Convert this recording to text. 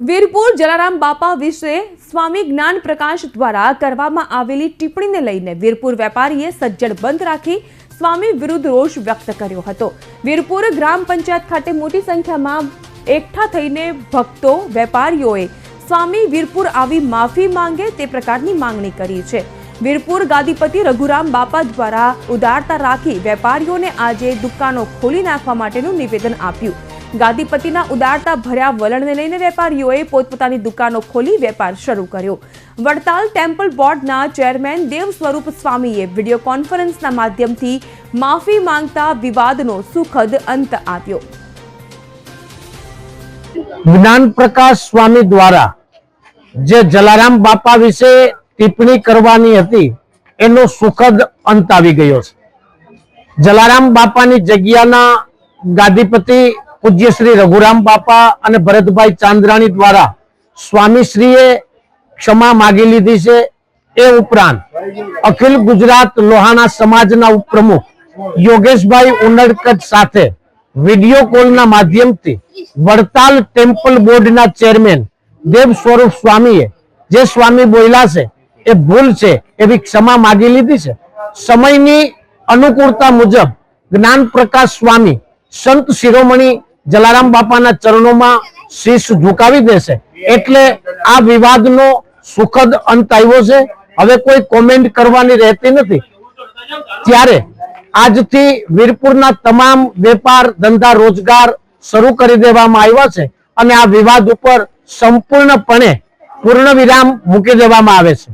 વીરપુર જલારામ બાપા વિશે સ્વામી જ્ઞાન પ્રકાશ દ્વારા કરવામાં આવેલી ટિપ્પણીને લઈને વીરપુર વેપારીએ સજ્જડ બંધ રાખી સ્વામી વિરુદ્ધ રોષ વ્યક્ત કર્યો હતો। વીરપુર ગ્રામ પંચાયત ખાતે મોટી સંખ્યામાં એકઠા થઈને ભક્તો વેપારીઓએ સ્વામી વીરપુર આવી માફી માંગે તે પ્રકારની માંગણી કરી છે। વીરપુર ગાદીપતિ રઘુરામ બાપા દ્વારા ઉદારતા રાખી વેપારીઓને આજે દુકાનો ખોલી નાખવા માટેનું નિવેદન આપ્યું। ગાદીપતિના ઉદારતા ભર્યા વલણને લઈને વેપારીઓએ પોતપોતાની દુકાનો ખોલી વેપાર શરૂ કર્યો। વડતાલ ટેમ્પલ બોર્ડના ચેરમેન દેવ સ્વરૂપ સ્વામીએ વિડીયો કોન્ફરન્સના માધ્યમથી માફી માંગતા વિવાદનો સુખદ અંત આવ્યો। જ્ઞાન પ્રકાશ સ્વામી દ્વારા જે જલારામ બાપા વિશે ટિપ્પણી કરવાની હતી એનો સુખદ અંત આવી ગયો છે। જલારામ બાપાની જગ્યાના ગાદીપતિ પૂજ્ય શ્રી રઘુરામ બાપા અને ભરતભાઈ ચાંદ્રાણી દ્વારા સ્વામીશ્રીએ ક્ષમા માગી લીધી છે। એ ઉપરાંત અખિલ ગુજરાત લોહાણા સમાજના ઉપપ્રમુખ યોગેશભાઈ ઉનડકટ સાથે વિડીયો કોલના માધ્યમથી વડતાલ ટેમ્પલ બોર્ડના ચેરમેન દેવ સ્વરૂપ સ્વામીએ જે સ્વામી બોલ્યા છે એ ભૂલ છે એવી ક્ષમા માગી લીધી છે। સમયની અનુકૂળતા મુજબ જ્ઞાન પ્રકાશ સ્વામી સંત શિરોમણી જલારામ બાપાના ચરણોમાં શીશ ઝુકાવી દેશે એટલે આ વિવાદનો સુખદ અંત આવ્યો છે। હવે કોઈ કોમેન્ટ કરવાની રહેતી નથી। ત્યારે આજથી વીરપુરના તમામ વેપાર ધંધા રોજગાર શરૂ કરી દેવામાં આવ્યા છે અને આ વિવાદ ઉપર સંપૂર્ણપણે પૂર્ણ વિરામ મૂકી દેવામાં આવે છે।